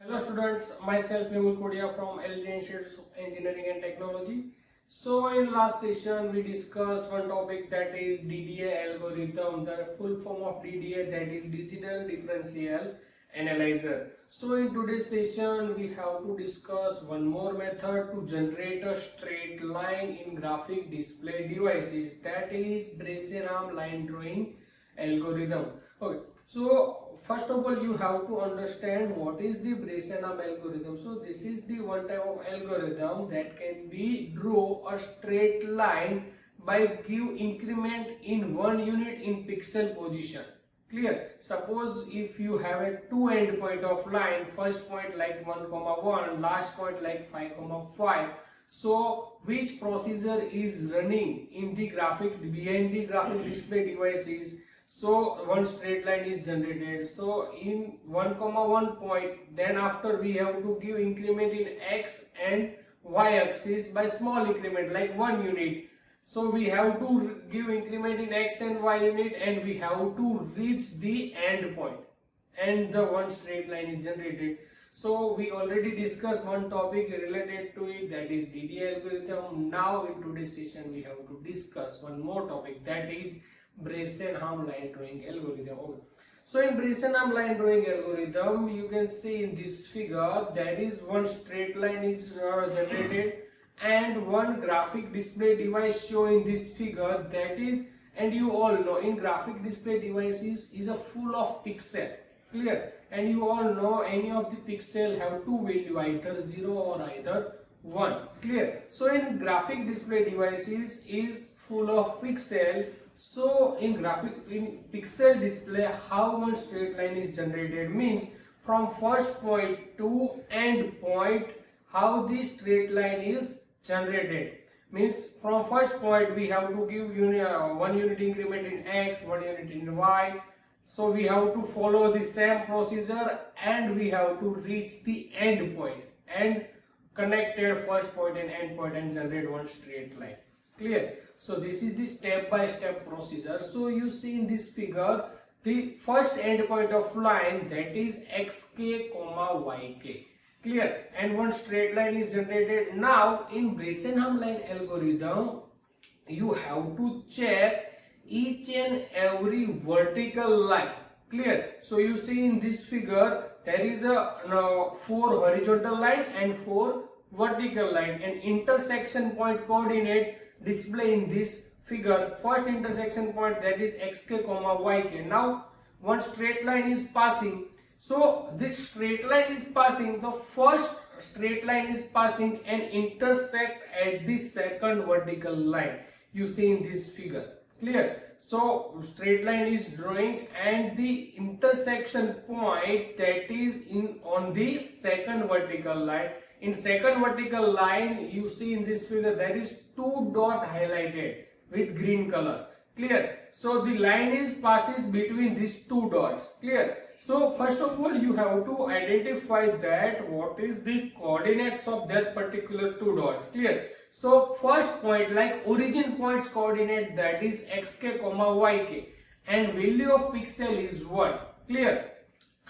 Hello students, myself Mehul Kodia from LJIET Engineering and Technology. So in last session we discussed one topic, that is DDA algorithm, the full form of DDA, that is Digital Differential Analyzer. So in today's session we have to discuss one more method to generate a straight line in graphic display devices, that is Bresenham line drawing algorithm. Okay. So first of all you have to understand what is the Bresenham algorithm. So this is the one type of algorithm that can be draw a straight line by give increment in 1 unit in pixel position. Clear? Suppose if you have a two end point of line, first point like 1,1, last point like 5,5. So which procedure is running in the graphic behind the graphic display devices? So one straight line is generated. So in 1,1 point, then after we have to give increment in x and y axis by small increment like 1 unit. So we have to give increment in x and y unit, and we have to reach the end point, and the one straight line is generated. So we already discussed one topic related to it, that is DDA algorithm. Now in today's session we have to discuss one more topic, that is Bresenham line drawing algorithm. Okay. So in Bresenham line drawing algorithm, you can see in this figure that is one straight line is generated and one graphic display device shown in this figure, that is, and you all know in graphic display devices is a full of pixel. Clear? And you all know any of the pixel have two value, either 0 or either 1. Clear? So in graphic display devices is full of pixel. So in pixel display, how one straight line is generated means from first point to end point, how the straight line is generated means from first point we have to give 1 unit increment in x, 1 unit in y. So we have to follow the same procedure and we have to reach the end point and connected first point and end point and generate one straight line. Clear? So this is the step-by-step procedure. So you see in this figure the first end point of line, that is xk comma yk. Clear? And one straight line is generated. Now in Bresenham line algorithm you have to check each and every vertical line. Clear? So you see in this figure there is a 4 horizontal line and 4 vertical line, and intersection point coordinate display in this figure. First intersection point, that is xk comma yk. Now one straight line is passing. So this straight line is passing, the first straight line is passing and intersect at the second vertical line, you see in this figure. Clear? So straight line is drawing and the intersection point, that is on the second vertical line. In second vertical line you see in this figure there is 2 dot highlighted with green color. Clear? So the line is passes between these 2 dots. Clear? So first of all you have to identify that what is the coordinates of that particular 2 dots. Clear? So first point, like origin point's coordinate, that is xk comma yk, and value of pixel is 1. Clear?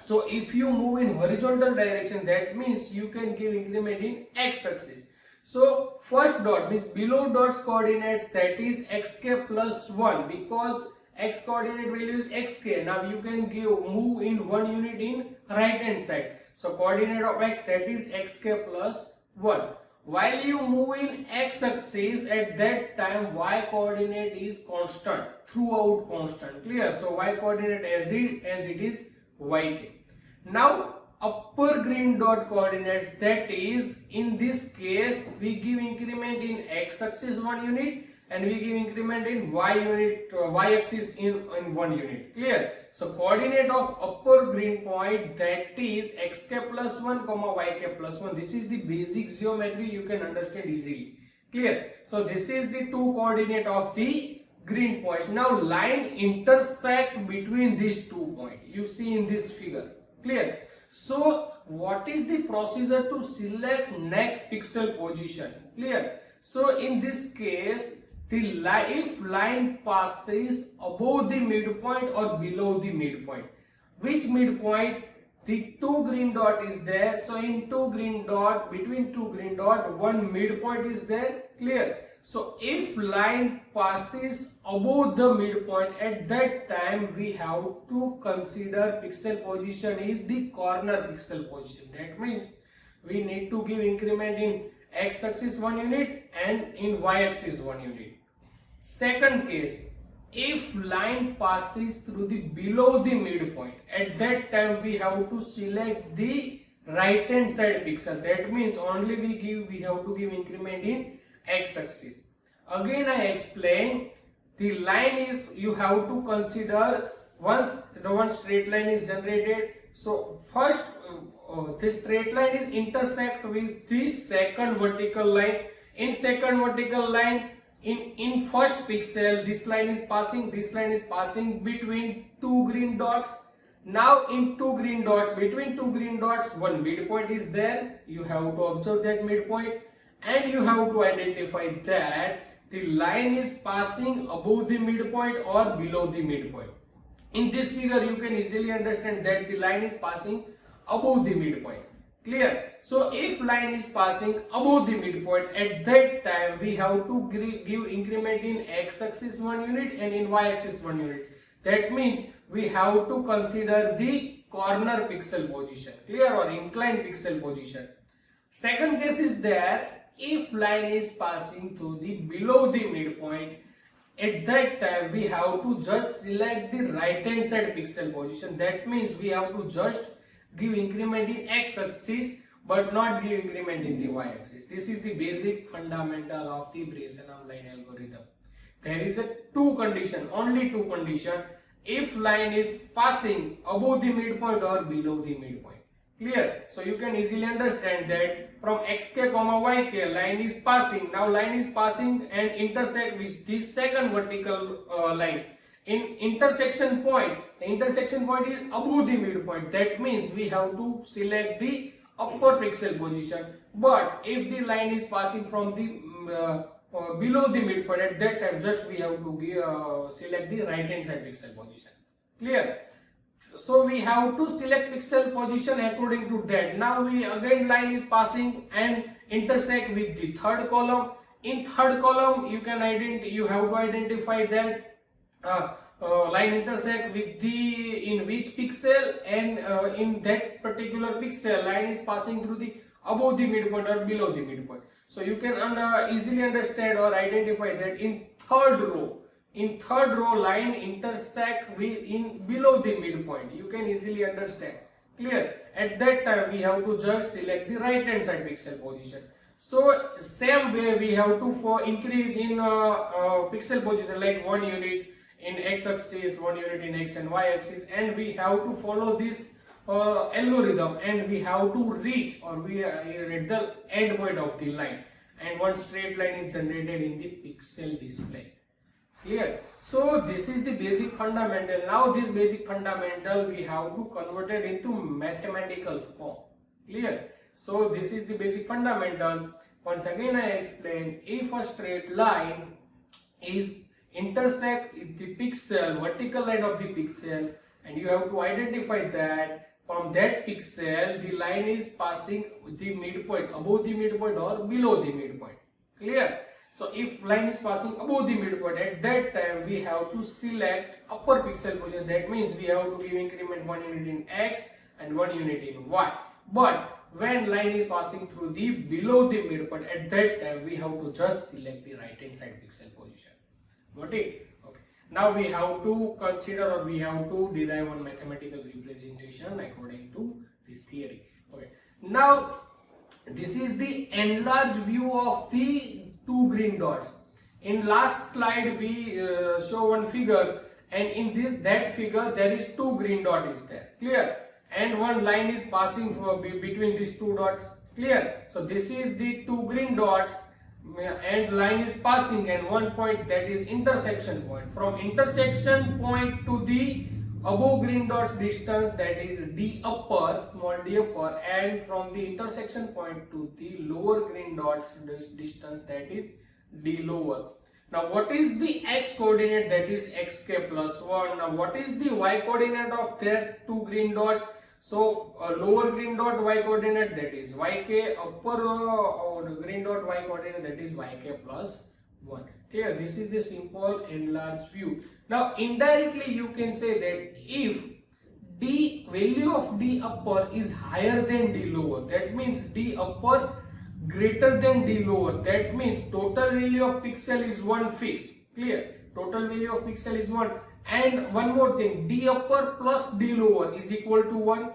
So if you move in horizontal direction, that means you can give increment in x axis. So first dot means below dot's coordinates, that is xk plus 1, because x coordinate value is xk. Now you can move in 1 unit in right hand side. So coordinate of x, that is xk plus 1. While you move in x axis, at that time y coordinate is constant, throughout constant. Clear? So y coordinate as it is yk. Now upper green dot coordinates, that is in this case we give increment in x axis 1 unit and we give increment in y axis in 1 unit. Clear? So coordinate of upper green point, that is xk plus 1 comma yk plus 1. This is the basic geometry, you can understand easily. Clear? So this is the 2 coordinate of the green points. Now line intersect between these 2 points, you see in this figure. Clear? So what is the procedure to select next pixel position? Clear? So in this case, if line passes above the midpoint or below the midpoint, which midpoint? the two green dot is there. So in two green dot, between two green dot, one midpoint is there. Clear? So if line passes above the midpoint, at that time we have to consider pixel position is the corner pixel position. That means we need to give increment in x axis 1 unit and in y axis 1 unit. Second case, if line passes through the below the midpoint, at that time we have to select the right hand side pixel. That means only we have to give increment in x axis. Again I explain, the line is, you have to consider once the one straight line is generated. So first this straight line is intersect with this second vertical line. In second vertical line, in first pixel, this line is passing between two green dots. Now in two green dots, between two green dots, one midpoint is there. You have to observe that midpoint and you have to identify that the line is passing above the midpoint or below the midpoint. In this figure you can easily understand that the line is passing above the midpoint. Clear? So if line is passing above the midpoint, at that time we have to give increment in x axis 1 unit and in y axis 1 unit. That means we have to consider the corner pixel position. Clear? Or inclined pixel position. Second case is there, if line is passing through the below the midpoint, at that time we have to just select the right hand side pixel position. That means we have to just give increment in x axis but not give increment in the y axis. This is the basic fundamental of the Bresenham line algorithm. There is only two condition, if line is passing above the midpoint or below the midpoint. Clear? So you can easily understand that from xk comma yk line is passing. Now line is passing and intersect with this second vertical line. In intersection point, the intersection point is above the midpoint. That means we have to select the upper pixel position. But if the line is passing from the below the midpoint, at that time just we have to select the right hand side pixel position. Clear? So we have to select pixel position according to that. Now we again line is passing and intersect with the third column. In third column you have to identify that line intersect with in which pixel, and in that particular pixel line is passing through the above the midpoint or below the midpoint. So you can easily understand or identify that in third row line intersect with below the midpoint. You can easily understand. Clear? At that time we have to just select the right hand side pixel position. So same way we have to increase in pixel position, like 1 unit in x axis, 1 unit in x and y axis, and we have to follow this algorithm, and we have to reach, or we are at the end point of the line, and one straight line is generated in the pixel display. Clear? So this is the basic fundamental. Now this basic fundamental we have to convert it into mathematical form. Clear? So this is the basic fundamental. Once again I explain, if a straight line is intersect the pixel, vertical line of the pixel, and you have to identify that from that pixel the line is passing the midpoint, above the midpoint or below the midpoint. Clear? So if line is passing above the midpoint, at that time we have to select upper pixel position. That means we have to give increment 1 unit in x and 1 unit in y. But when line is passing through the below the midpoint, at that time we have to just select the right hand side pixel position. Got it? Okay. Now we have to consider, or we have to derive one mathematical representation according to this theory. Okay. Now this is the enlarged view of the two green dots. In last slide we show one figure, and in that figure there is two green dots is there. Clear? And one line is passing between these two dots. Clear? So this is the two green dots, and line is passing, and one point, that is intersection point. From intersection point to the above green dots distance, that is d upper, small d upper, and from the intersection point to the lower green dots distance, that is d lower. Now what is the x coordinate? That is xk plus 1. Now what is the y coordinate of their two green dots? So lower green dot y coordinate, that is yk, upper green dot y coordinate, that is yk plus 1. Clear? This is the simple enlarged view. Now indirectly you can say that if d value of d upper is higher than d lower, that means d upper greater than d lower, that means total value of pixel is 1 fixed. Clear? Total value of pixel is 1. And one more thing, d upper plus d lower is equal to 1.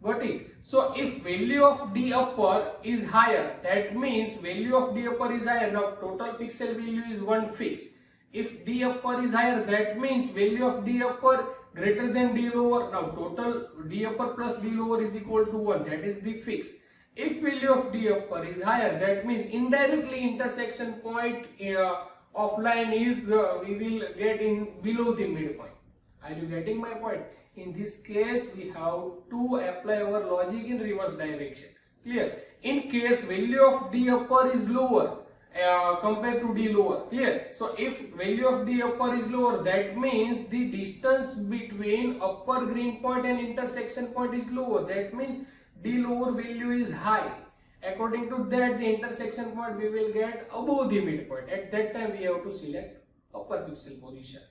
Got it? So if value of d upper is higher, that means value of d upper is higher. Now total pixel value is 1 fixed. If d upper is higher, that means value of d upper greater than d lower. Now total d upper plus d lower is equal to 1. That is the fixed. If value of d upper is higher, that means indirectly intersection point of line is we will get in below the midpoint. Are you getting my point? In this case we have to apply our logic in reverse direction. Clear? In case value of d upper is lower compared to d lower. Clear? So if value of d upper is lower, that means the distance between upper green point and intersection point is lower. That means d lower value is high. According to that, the intersection point we will get above the midpoint. At that time we have to select upper pixel position.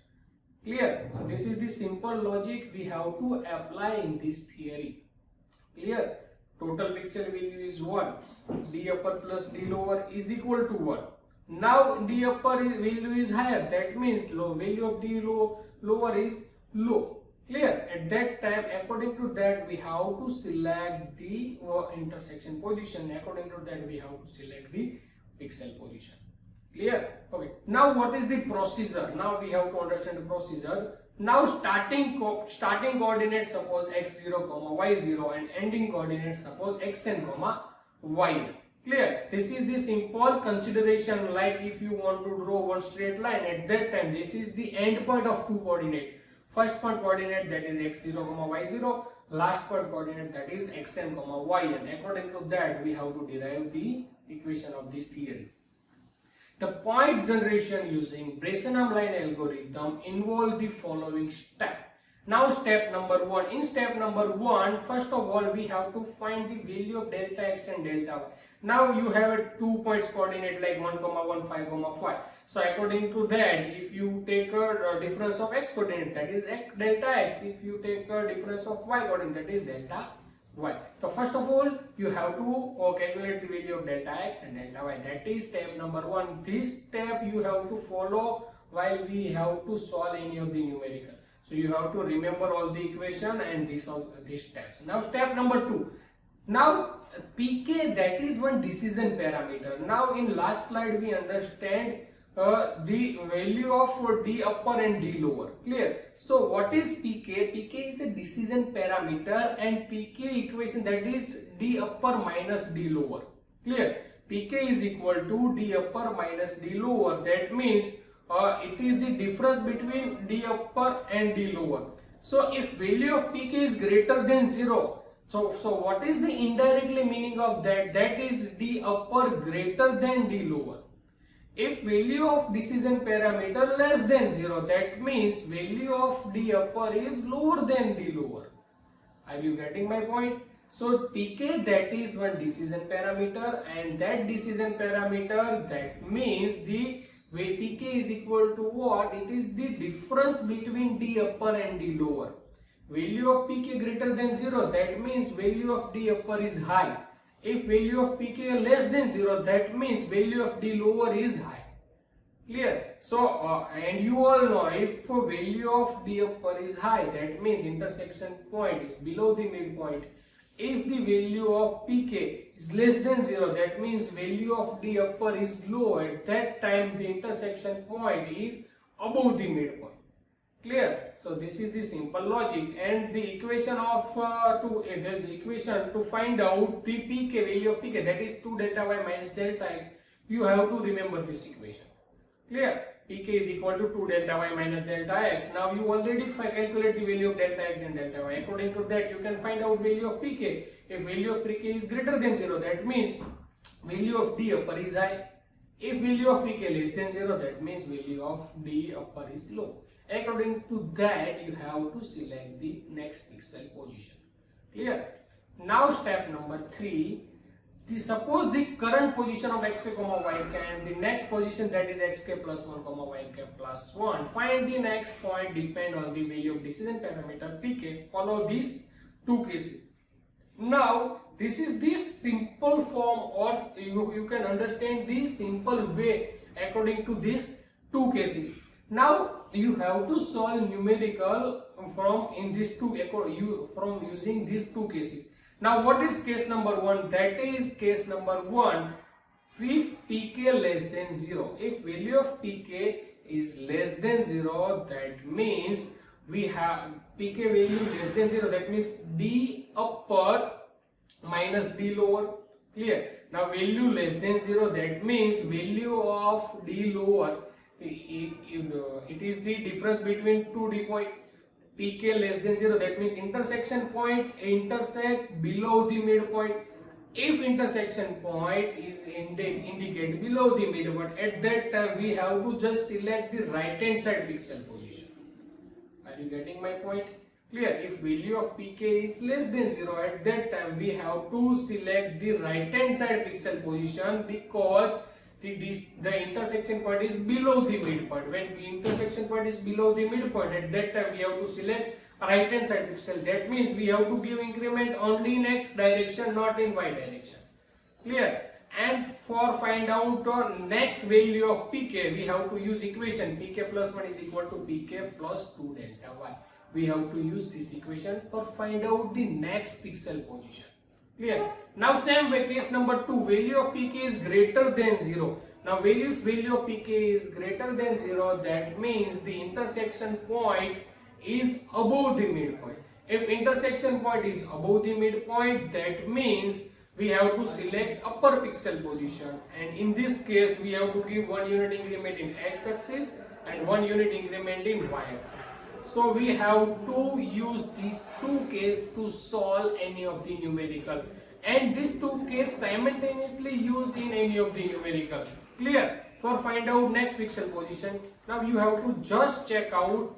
Clear? So this is the simple logic we have to apply in this theory. Clear? Total pixel value is 1. D upper plus D lower is equal to 1. Now D upper value is higher. That means value of D lower is low. Clear? At that time, according to that, we have to select the intersection position. According to that, we have to select the pixel position. Clear? Okay. Now, what is the procedure? Now we have to understand the procedure. Now, starting coordinates suppose x0, y0, and ending coordinates suppose xn, yn. Clear? This is the simple consideration. Like if you want to draw one straight line, at that time, this is the end point of two coordinates. First point coordinate, that is x0, y0. Last point coordinate, that is xn, yn. According to that, we have to derive the equation of this theory. The point generation using Bresenham line algorithm involve the following step. Now step number 1. In step number 1, first of all, we have to find the value of delta x and delta y. Now you have a 2 points coordinate like 1, 1, 5, 5. So according to that, if you take a difference of x coordinate, that is delta x. If you take a difference of y coordinate, that is delta y. So first of all, you have to calculate the value of delta x and delta y. That is step number 1. This step you have to follow while we have to solve any of the numerical. So you have to remember all the equation and these steps. Now step number 2. Now pk, that is one decision parameter. Now in last slide we understand the value of d upper and d lower. Clear? So what is pk? Pk is a decision parameter and pk equation, that is d upper minus d lower. Clear? pk is equal to d upper minus d lower. That means it is the difference between d upper and d lower. So if value of pk is greater than 0, so what is the indirectly meaning of that? That is d upper greater than d lower. If value of decision parameter less than 0, that means value of d upper is lower than d lower. Are you getting my point? So pk, that is one decision parameter, and that decision parameter, that means the pk is equal to what? It is the difference between d upper and d lower. Value of pk greater than 0, that means value of d upper is high. If value of pk less than 0, that means value of d lower is high. Clear? So and you all know, if value of d upper is high, that means intersection point is below the midpoint. If the value of pk is less than 0, that means value of d upper is low. At that time the intersection point is above the midpoint. Clear? So this is the simple logic, and the equation of the equation to find out the pk, value of pk, that is 2 delta y minus delta x, you have to remember this equation. Clear? pk is equal to 2 delta y minus delta x. Now you already calculate the value of delta x and delta y. According to that, you can find out value of pk. If value of pk is greater than 0, that means value of d upper is high. If value of pk less than 0, that means value of d upper is low. According to that, you have to select the next pixel position. Clear? Now step number 3. Suppose the current position of xk comma yk and the next position, that is xk plus 1 comma yk plus 1. Find the next point depend on the value of decision parameter pk. Follow these two cases. Now this is the simple form, or you can understand the simple way according to these two cases. Now you have to solve numerical from using these two cases. Now what is case number 1? That is case number 1, if pk less than 0. If value of pk is less than 0, that means we have pk value less than 0, that means d upper minus d lower. Clear? Now value less than 0, that means value of d lower, it is the difference between two d point. pk less than 0, that means intersection point intersect below the midpoint. If intersection point is indicate below the midpoint, at that time we have to just select the right hand side pixel position. Are you getting my point? Clear? If value of pk is less than 0, at that time we have to select the right hand side pixel position, because the intersection point is below the midpoint. When the intersection point is below the midpoint, at that time we have to select right hand side pixel. That means we have to give increment only in x direction, not in y direction. Clear? And for find out next value of pk, we have to use equation pk plus 1 is equal to pk plus 2 delta y. We have to use this equation for find out the next pixel position. Clear? Now same way, case number 2, value of pk is greater than 0. Now value of pk is greater than 0, that means the intersection point is above the midpoint. If intersection point is above the midpoint, that means we have to select upper pixel position, and in this case we have to give 1 unit increment in x axis and 1 unit increment in y axis. So we have to use these two cases to solve any of the numerical, and these two cases simultaneously used in any of the numerical. Clear? For find out next pixel position, now you have to just check out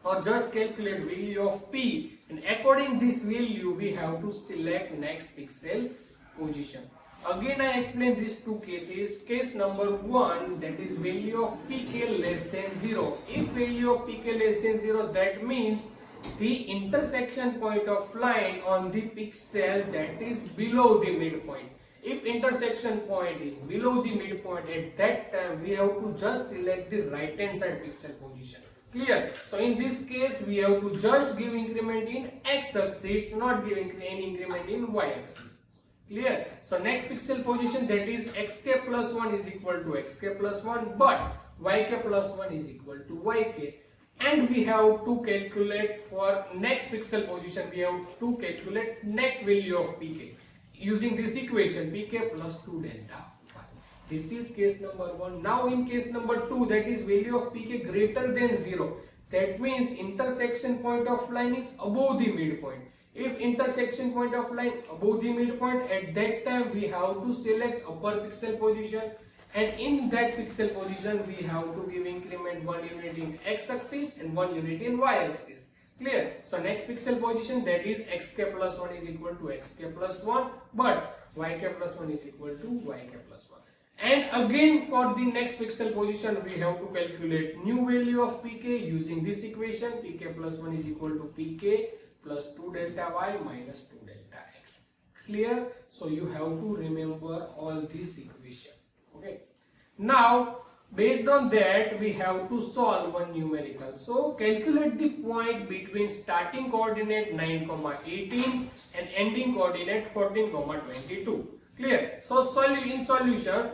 or just calculate value of p, and according this value we have to select next pixel position. Again I explain these two cases. Case number 1, that is value of pk less than 0. If value of pk less than 0, that means the intersection point of line on the pixel that is below the midpoint. If intersection point is below the midpoint, at that time we have to just select the right hand side pixel position. Clear? So in this case we have to just give increment in x axis, not giving any increment in y axis. Clear? So next pixel position, that is xk plus 1 is equal to xk plus 1, but yk plus 1 is equal to yk. And we have to calculate for next pixel position, we have to calculate next value of pk using this equation pk plus 2 delta y. This is case number 1. Now in case number 2, that is value of pk greater than 0. That means intersection point of line is above the midpoint. If intersection point of line above the midpoint, at that time we have to select upper pixel position, and in that pixel position we have to give increment 1 unit in x axis and 1 unit in y axis. Clear? So next pixel position, that is xk plus 1 is equal to xk plus 1, but yk plus 1 is equal to yk plus 1. And again for the next pixel position we have to calculate new value of pk using this equation pk plus 1 is equal to pk plus 2 delta y minus 2 delta x. Clear? So you have to remember all this equation. Okay. Now based on that we have to solve one numerical. So calculate the point between starting coordinate 9, 18 and ending coordinate 14, 22. Clear? So in solution,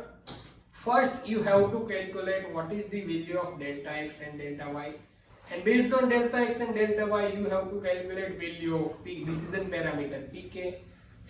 first you have to calculate what is the value of delta x and delta y. And based on delta x and delta y, you have to calculate value of decision parameter pk.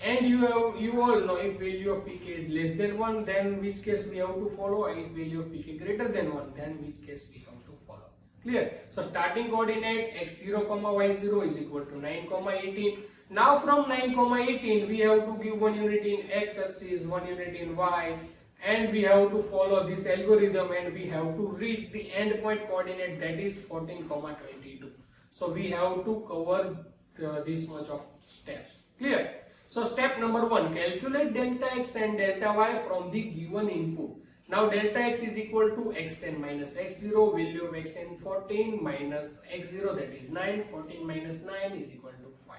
And you all know if value of pk is less than 1, then which case we have to follow. If value of pk greater than 1, then which case we have to follow. Clear? So starting coordinate x0, y0 is equal to 9, 18. Now from 9, 18, we have to give 1 unit in x axis, 1 unit in y. And we have to follow this algorithm, and we have to reach the end point coordinate, that is 14, 22. So we have to cover this much of steps. Clear? So step number 1, calculate delta x and delta y from the given input. Now delta x is equal to xn minus x0, value of xn 14 minus x0, that is 9, 14 minus 9 is equal to 5.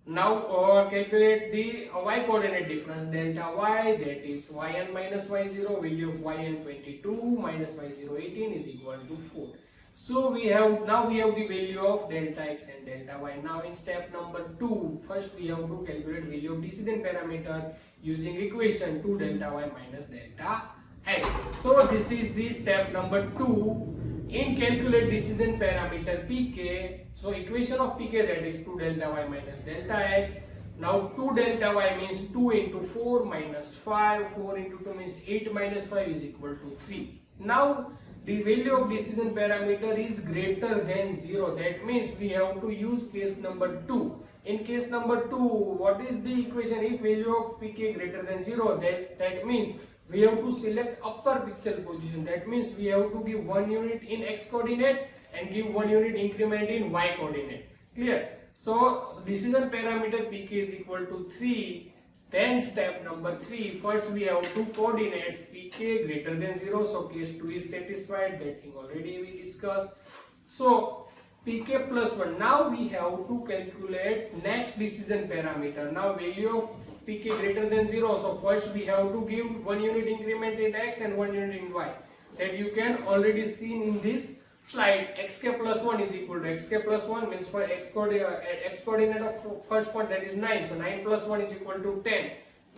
Now calculate the y coordinate difference, delta y, that is yn minus y0, value of yn 22 minus y0 18 is equal to 4. So we have the value of delta x and delta y. Now in step number 2, first we have to calculate value of decision parameter using equation 2 delta y minus delta x. So this is the step number 2 in calculate decision parameter pk. So equation of pk, that is 2 delta y minus delta x. Now 2 delta y means 2 into 4 minus 5, 4 into 2 means 8 minus 5 is equal to 3. Now the value of decision parameter is greater than 0, that means we have to use case number 2. In case number 2, what is the equation? If value of pk greater than 0, that means we have to select upper pixel position, that means we have to give 1 unit in x coordinate and give 1 unit increment in y coordinate. Clear? So decision parameter pk is equal to 3. Then step number 3, first we have two coordinates, pk greater than 0, so case 2 is satisfied, that thing already we discussed. So pk plus 1, now we have to calculate next decision parameter. Now value of pk greater than 0, so first we have to give 1 unit increment in x and 1 unit in y, that you can already see in this slide. Xk plus 1 is equal to xk plus 1 means for x coordinate of first part, that is 9, so 9 plus 1 is equal to 10.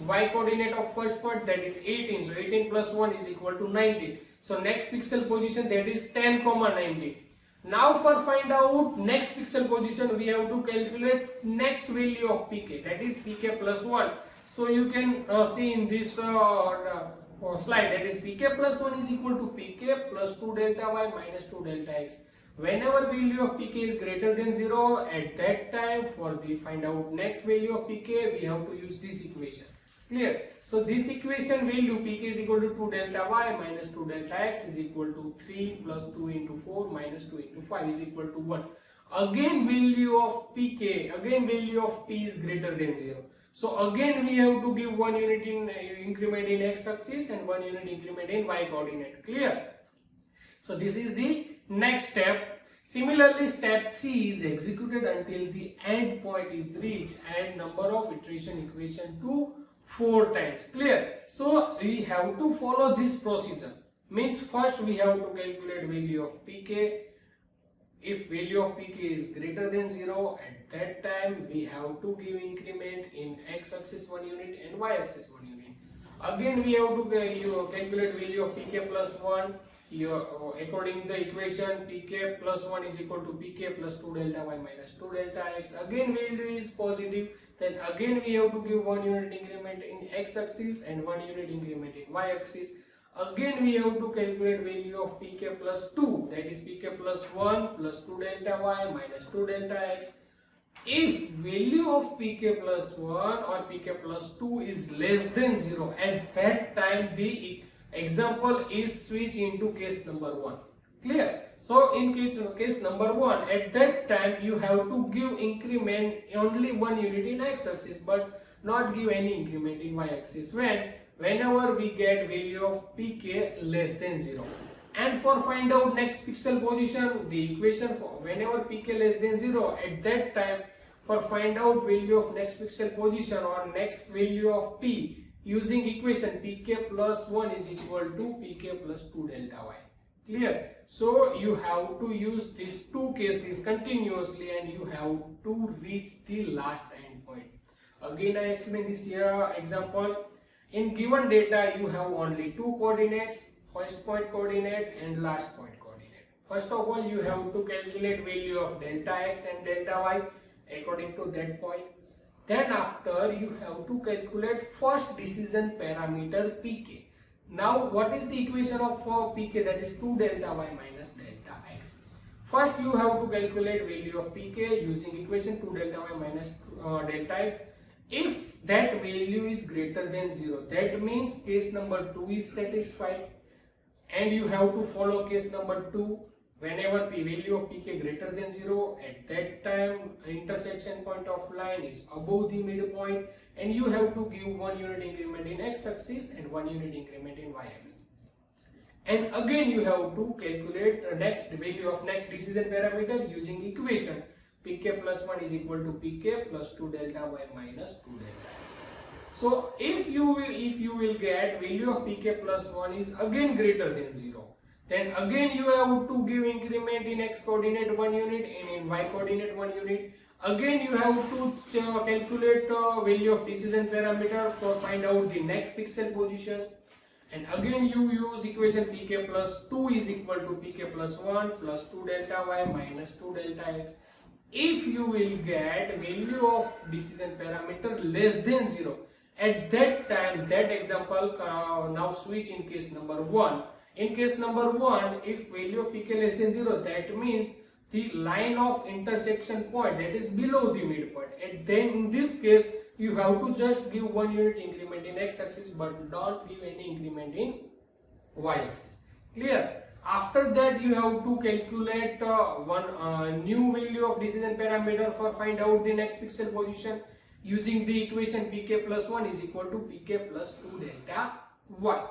Y coordinate of first part, that is 18, so 18 plus 1 is equal to 19. So next pixel position, that is 10, 19. Now for find out next pixel position, we have to calculate next value of pk, that is pk plus 1. So you can see in this slide, that is pk plus 1 is equal to pk plus 2 delta y minus 2 delta x. Whenever value of pk is greater than 0, at that time for the find out next value of pk, we have to use this equation. Clear? So this equation value pk is equal to 2 delta y minus 2 delta x is equal to 3 plus 2 into 4 minus 2 into 5 is equal to 1. Again value of pk, again value of p is greater than 0. So again we have to give 1 unit in increment in x axis and 1 unit increment in y coordinate. Clear? So this is the next step. Similarly, step 3 is executed until the end point is reached and number of iteration equation to 4 times. Clear? So we have to follow this procedure. Means first we have to calculate value of pk. If value of pk is greater than 0, at that time we have to give increment in x axis 1 unit and y axis 1 unit. Again we have to calculate value of pk plus 1. According to the equation, pk plus 1 is equal to pk plus 2 delta y minus 2 delta x. Again value is positive, then again we have to give 1 unit increment in x axis and 1 unit increment in y axis. Again we have to calculate value of pk plus 2, that is pk plus 1 plus 2 delta y minus 2 delta x. If value of pk plus 1 or pk plus 2 is less than 0, at that time the example is switched into case number 1. Clear? So in case number 1, at that time you have to give increment only 1 unit in x axis but not give any increment in y axis whenever we get value of pk less than 0. And for find out next pixel position, the equation for whenever pk less than 0, at that time for find out value of next pixel position or next value of p, using equation pk plus 1 is equal to pk plus 2 delta y. Clear? So you have to use these two cases continuously and you have to reach the last end point. Again I explain this here example. In given data you have only two coordinates, first point coordinate and last point coordinate. First of all you have to calculate value of delta x and delta y according to that point. Then after you have to calculate first decision parameter pk. Now what is the equation of pk, that is 2 delta y minus delta x. First you have to calculate value of pk using equation 2 delta y minus delta x. If that value is greater than 0, that means case number 2 is satisfied and you have to follow case number 2. Whenever value of pk greater than 0, at that time intersection point of line is above the midpoint, and you have to give 1 unit increment in x-axis and 1 unit increment in y-axis. And again you have to calculate the next value of next decision parameter using equation pk plus 1 is equal to pk plus 2 delta y minus 2 delta x. So if you will get value of pk plus 1 is again greater than 0, then again you have to give increment in x coordinate 1 unit and in y coordinate 1 unit. Again you have to calculate value of decision parameter for find out the next pixel position. And again you use equation pk plus 2 is equal to pk plus 1 plus 2 delta y minus 2 delta x. If you will get value of decision parameter less than 0, at that time, that example now switch in case number 1. In case number 1, if value of pk less than 0, that means the line of intersection point that is below the midpoint. And then in this case, you have to just give 1 unit increment in x-axis but don't give any increment in y-axis. Clear? After that, you have to calculate one new value of decision parameter for find out the next pixel position using the equation pk plus 1 is equal to pk plus 2 delta y.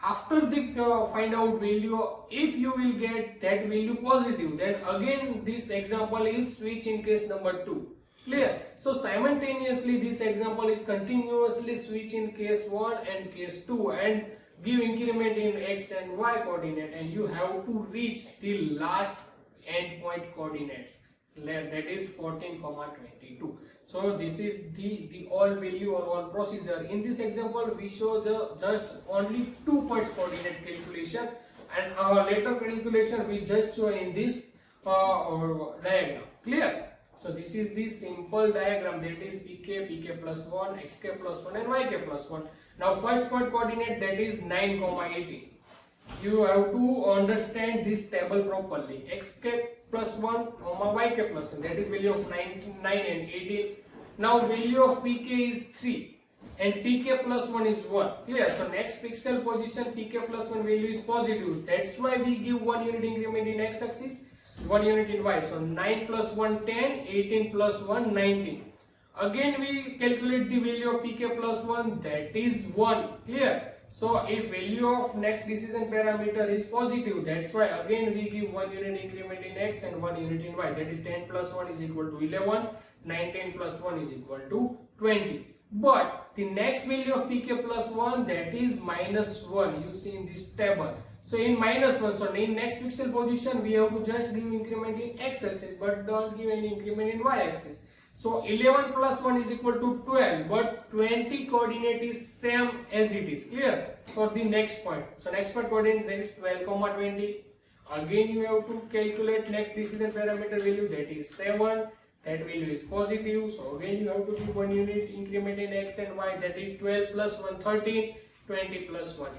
After the find out value, if you will get that value positive, then again this example is switch in case number 2. Clear? So simultaneously this example is continuously switch in case 1 and case 2 and give increment in x and y coordinate, and you have to reach the last endpoint coordinates, that is 14, 22. So this is the all value or all procedure. In this example we show just only 2 points coordinate calculation, and our later calculation we just show in this diagram. Clear? So this is the simple diagram, that is pk plus 1, xk plus 1 and yk plus 1. Now first point coordinate, that is 9, 18. You have to understand this table properly. Xk plus 1, yk plus 1, that is value of 9 and 18. Now value of pk is 3 and pk plus 1 is 1. Clear? So next pixel position pk plus 1 value is positive. That's why we give 1 unit increment in x-axis, 1 unit in y. So 9 plus 1 10, 18 plus 1 19. Again we calculate the value of pk plus 1, that is 1. Clear? So if value of next decision parameter is positive, that's why again we give 1 unit increment in x and 1 unit in y, that is 10 plus 1 is equal to 11, 19 plus 1 is equal to 20. But the next value of pk plus 1, that is minus 1, you see in this table. So in minus 1, so in next pixel position we have to just give increment in x-axis but don't give any increment in y-axis. So 11 plus 1 is equal to 12, but 20 coordinate is same as it is. Clear? For the next point. So next point coordinate, that is 12, 20. Again you have to calculate next decision parameter value, that is 7. That value is positive. So again you have to give 1 unit increment in x and y, that is 12 plus 1 13, 20 plus 1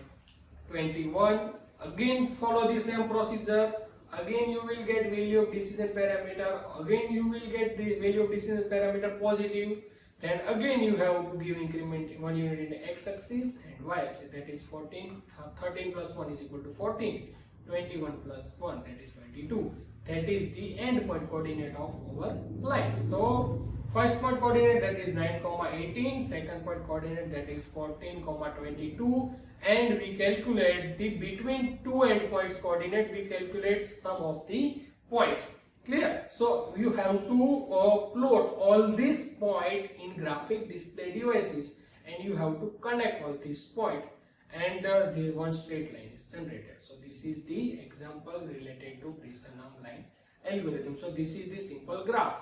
21. Again follow the same procedure. Again you will get value of decision parameter. Again you will get the value of decision parameter positive. Then again you have to give increment 1 unit in x-axis and y-axis, that is 14. 13 plus 1 is equal to 14. 21 plus 1, that is 22. That is the end point coordinate of our line. So first point coordinate, that is 9, 18. Second point coordinate, that is 14, 22. And we calculate the between two endpoints coordinate. We calculate sum of the points. Clear? So you have to plot all these points in graphic display devices, and you have to connect all these points, and the one straight line is generated. So this is the example related to Bresenham line algorithm. So this is the simple graph.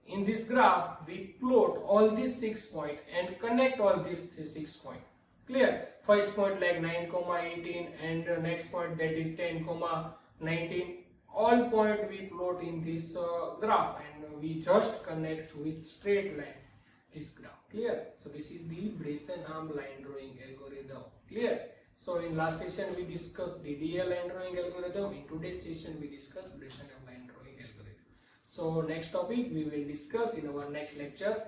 In this graph we plot all these 6 points and connect all these 6 points. Clear? First point like 9, 18 and next point, that is 10, 19. All point we plot in this graph, and we just connect with straight line this graph. Clear? So this is the Bresenham line drawing algorithm. Clear? So in last session we discussed DDA line drawing algorithm. In today's session we discussed Bresenham line drawing algorithm. So next topic we will discuss in our next lecture.